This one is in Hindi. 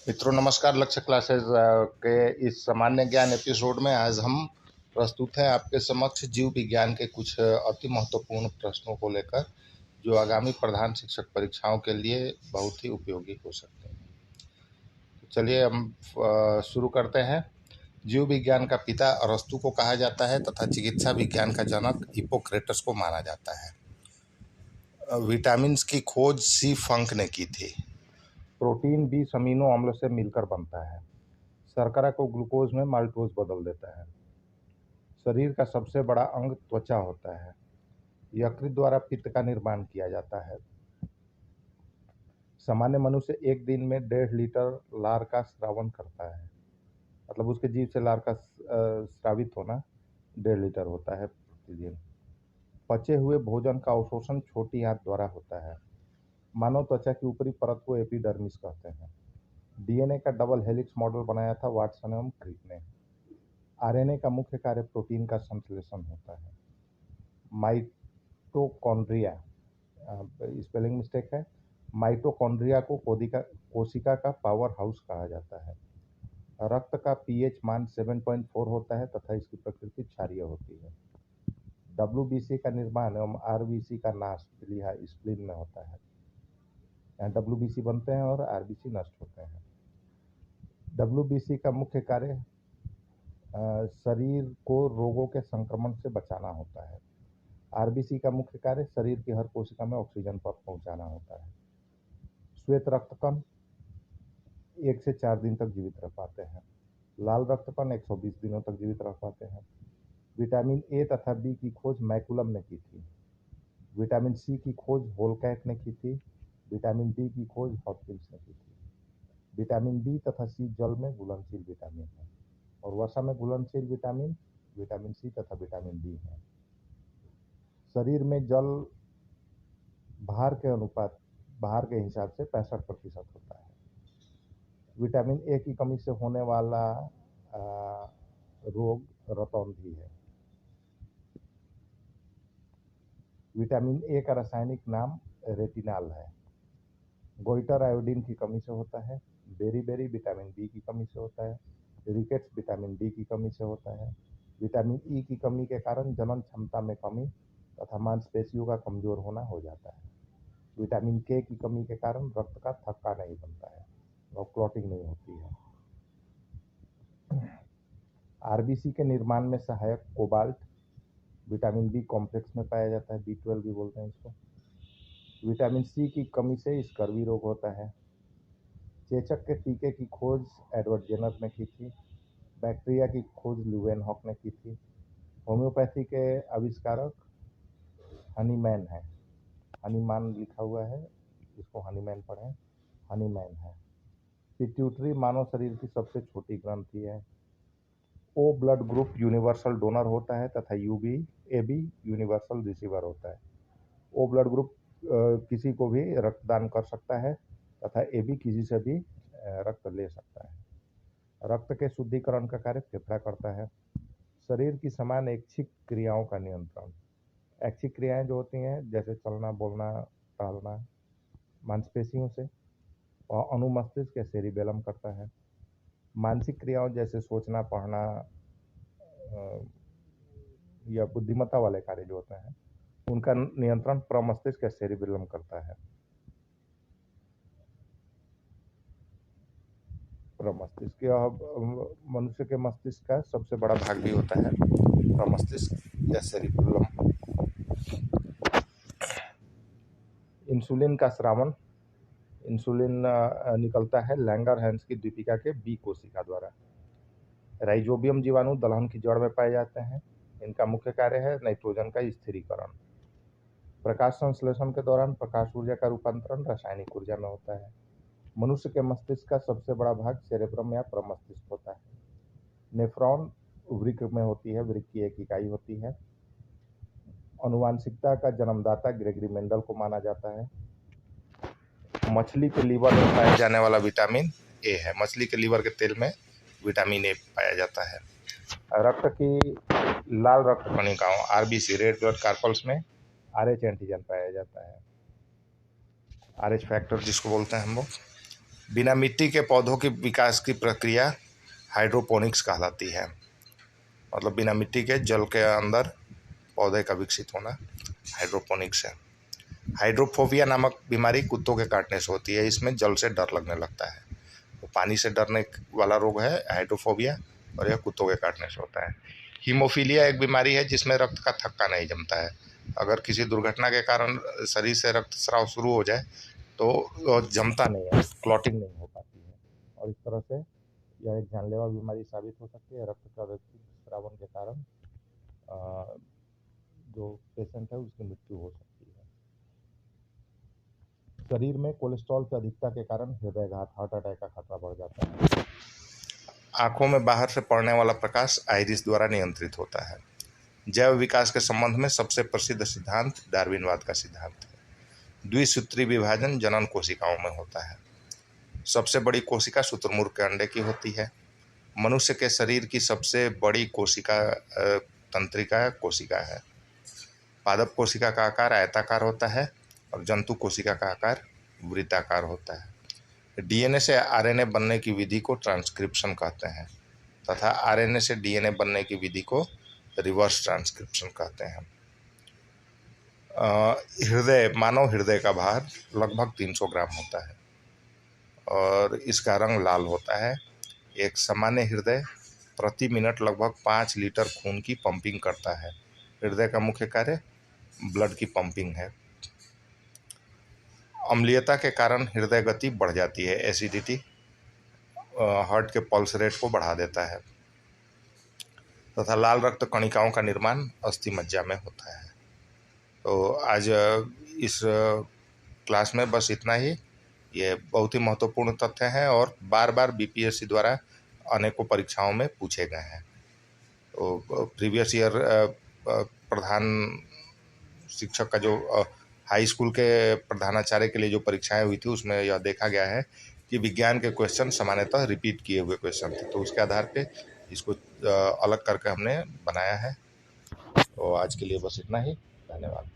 मित्रों नमस्कार। लक्ष्य क्लासेस के इस सामान्य ज्ञान एपिसोड में आज हम प्रस्तुत हैं आपके समक्ष जीव विज्ञान के कुछ अति महत्वपूर्ण प्रश्नों को लेकर, जो आगामी प्रधान शिक्षक परीक्षाओं के लिए बहुत ही उपयोगी हो सकते हैं। चलिए हम शुरू करते हैं। जीव विज्ञान का पिता अरस्तु को कहा जाता है तथा चिकित्सा विज्ञान का जनक हिप्पोक्रेटस को माना जाता है। विटामिन की खोज सी फंक ने की थी। प्रोटीन 20 अमीनो अम्ल से मिलकर बनता है। शर्करा को ग्लूकोज में माल्टोज बदल देता है। शरीर का सबसे बड़ा अंग त्वचा होता है। यकृत द्वारा पित्त का निर्माण किया जाता है। सामान्य मनुष्य एक दिन में 1.5 लीटर लार का स्रावन करता है, मतलब उसके जीभ से लार का स्रावित होना 1.5 लीटर होता है प्रतिदिन। पचे हुए भोजन का अवशोषण छोटी आंत द्वारा होता है। मानव त्वचा की ऊपरी परत को एपिडर्मिस कहते हैं। डीएनए का डबल हेलिक्स मॉडल बनाया था वाटसन एवं क्रिक ने। आरएनए का मुख्य कार्य प्रोटीन का संश्लेषण होता है। माइटोकॉन्ड्रिया, स्पेलिंग मिस्टेक है, माइटोकॉन्ड्रिया को कोशिका का पावर हाउस कहा जाता है। रक्त का पीएच मान 7.4 होता है तथा इसकी प्रकृति क्षारीय होती है। डब्ल्यूबीसी का निर्माण एवं आरबीसी का नाश प्लीहा स्प्लीन में होता है। यहाँ डब्ल्यूबीसी बनते हैं और आरबीसी नष्ट होते हैं। डब्ल्यूबीसी का मुख्य कार्य शरीर को रोगों के संक्रमण से बचाना होता है। आरबीसी का मुख्य कार्य शरीर की हर कोशिका में ऑक्सीजन पर पहुंचाना होता है। श्वेत रक्तकण 1 से 4 दिन तक जीवित रह पाते हैं। लाल रक्तकण 120 दिनों तक जीवित रह पाते हैं। विटामिन ए तथा बी की खोज मैकुलम ने की थी। विटामिन सी की खोज होलकैट ने की थी। विटामिन डी की खोज हॉपकिंस ने की थी। विटामिन बी तथा सी जल में घुलनशील विटामिन है और वसा में घुलनशील विटामिन विटामिन सी तथा विटामिन डी है। शरीर में जल भार के हिसाब से 65% होता है। विटामिन ए की कमी से होने वाला रोग रतौंधी है। विटामिन ए का रासायनिक नाम रेटिनाल है। गोइटर आयोडीन की कमी से होता है। बेरी विटामिन बी की कमी से होता है। रिकेट्स विटामिन डी की कमी से होता है। विटामिन ई की कमी के कारण जनन क्षमता में कमी तथा मांसपेशियों का कमजोर होना हो जाता है। विटामिन के की कमी के कारण रक्त का थक्का नहीं बनता है और क्लॉटिंग नहीं होती है। आरबीसी के निर्माण में सहायक कोबाल्ट विटामिन बी कॉम्प्लेक्स में पाया जाता है। B12 भी बोलते हैं इसको। विटामिन सी की कमी से स्कर्वी रोग होता है। चेचक के टीके की खोज एडवर्ड जेनर ने की थी। बैक्टीरिया की खोज ल्यूवेनहॉक ने की थी। होम्योपैथी के आविष्कारक हनीमैन है। हनीमान लिखा हुआ है, इसको हनीमैन पढ़ें, हनीमैन है। पिट्यूटरी मानव शरीर की सबसे छोटी ग्रंथि है। O blood group universal donor होता है तथा एबी यूनिवर्सल रिसीवर होता है। ओ ब्लड ग्रुप किसी को भी रक्तदान कर सकता है तथा एबी किसी से भी रक्त ले सकता है। रक्त के शुद्धिकरण का कार्य फेफड़ा करता है। शरीर की समान ऐच्छिक क्रियाओं का नियंत्रण, ऐच्छिक क्रियाएं जो होती हैं जैसे चलना, बोलना, टहलना, मांसपेशियों से, और अनुमस्तिष्क या सेरिबेलम करता है। मानसिक क्रियाओं जैसे सोचना, पढ़ना या बुद्धिमत्ता वाले कार्य जो होते हैं उनका नियंत्रण प्रमस्तिष्क या सेरिबेलम करता है। प्रमस्तिष्क मनुष्य के मस्तिष्क का सबसे बड़ा भाग भी होता है प्रमस्तिष्क या सेरिबेलम। इंसुलिन का स्रावन, इंसुलिन निकलता है लैंगरहैंस की द्वीपिका के बी कोशिका द्वारा। राइजोबियम जीवाणु दलहन की जड़ में पाए जाते हैं। इनका मुख्य कार्य है नाइट्रोजन का स्थिरीकरण। प्रकाश संश्लेषण के दौरान प्रकाश ऊर्जा का रूपांतरण रासायनिक ऊर्जा में होता है। मनुष्य के मस्तिष्क का सबसे बड़ा भाग सेरेब्रम या प्रमस्तिष्क होता है। नेफ्रॉन वृक्क में होती है, वृक्क की एक इकाई होती है। अनुवांशिकता का जन्मदाता ग्रेगरी मेंडल को माना जाता है। मछली के लीवर में पाया जाने वाला विटामिन ए है। मछली के लीवर के तेल में विटामिन ए पाया जाता है। रक्त की लाल रक्त कणिकाओं आरबीसी रेड ब्लड कार्पल्स में RH एंटीजन पाया जाता है। RH फैक्टर जिसको बोलते हैं हम लोग। बिना मिट्टी के पौधों के विकास की प्रक्रिया हाइड्रोपोनिक्स कहलाती है। मतलब बिना मिट्टी के जल के अंदर पौधे का विकसित होना हाइड्रोपोनिक्स है। हाइड्रोफोबिया नामक बीमारी कुत्तों के काटने से होती है। इसमें जल से डर लगने लगता है। तो पानी से डरने वाला रोग है हाइड्रोफोबिया, और यह कुत्तों के काटने से होता है। हीमोफीलिया एक बीमारी है जिसमें रक्त का थक्का नहीं जमता है। अगर किसी दुर्घटना के कारण शरीर से रक्तस्राव शुरू हो जाए तो जमता नहीं है, क्लॉटिंग नहीं हो पाती है, और इस तरह से यह एक जानलेवा बीमारी साबित हो सकती है। रक्त का स्रावन के कारण जो पेशेंट है उसकी मृत्यु हो सकती है। शरीर में कोलेस्ट्रॉल की अधिकता के कारण हृदयघात, हार्ट अटैक का खतरा बढ़ जाता है। आंखों में बाहर से पड़ने वाला प्रकाश आइरिस द्वारा नियंत्रित होता है। जैव विकास के संबंध में सबसे प्रसिद्ध सिद्धांत डार्विनवाद का सिद्धांत है। द्विसूत्री विभाजन जनन कोशिकाओं में होता है। सबसे बड़ी कोशिका शुतुरमुर्ग के अंडे की होती है। मनुष्य के शरीर की सबसे बड़ी कोशिका तंत्रिका कोशिका है। पादप कोशिका का आकार आयताकार होता है और जंतु कोशिका का आकार वृत्ताकार होता है। डीएनए से आरएनए बनने की विधि को ट्रांसक्रिप्शन कहते हैं तथा आरएनए से डीएनए बनने की विधि को रिवर्स ट्रांसक्रिप्शन कहते हैं। मानव हृदय का भार लगभग 300 ग्राम होता है और इसका रंग लाल होता है। एक सामान्य हृदय प्रति मिनट लगभग 5 लीटर खून की पंपिंग करता है। हृदय का मुख्य कार्य ब्लड की पंपिंग है। अम्लीयता के कारण हृदय गति बढ़ जाती है। एसिडिटी हार्ट के पल्स रेट को बढ़ा देता है तथा लाल रक्त कणिकाओं का निर्माण अस्थि मज्जा में होता है। तो आज इस क्लास में बस इतना ही। ये बहुत ही महत्वपूर्ण तथ्य हैं और बार बार बीपीएससी द्वारा अनेकों परीक्षाओं में पूछे गए हैं। तो प्रीवियस ईयर प्रधान शिक्षक का जो हाई स्कूल के प्रधानाचार्य के लिए जो परीक्षाएं हुई थी उसमें यह देखा गया है कि विज्ञान के क्वेश्चन सामान्यतः रिपीट किए हुए क्वेश्चन थे। तो उसके आधार पे इसको अलग करके हमने बनाया है। तो आज के लिए बस इतना ही। धन्यवाद।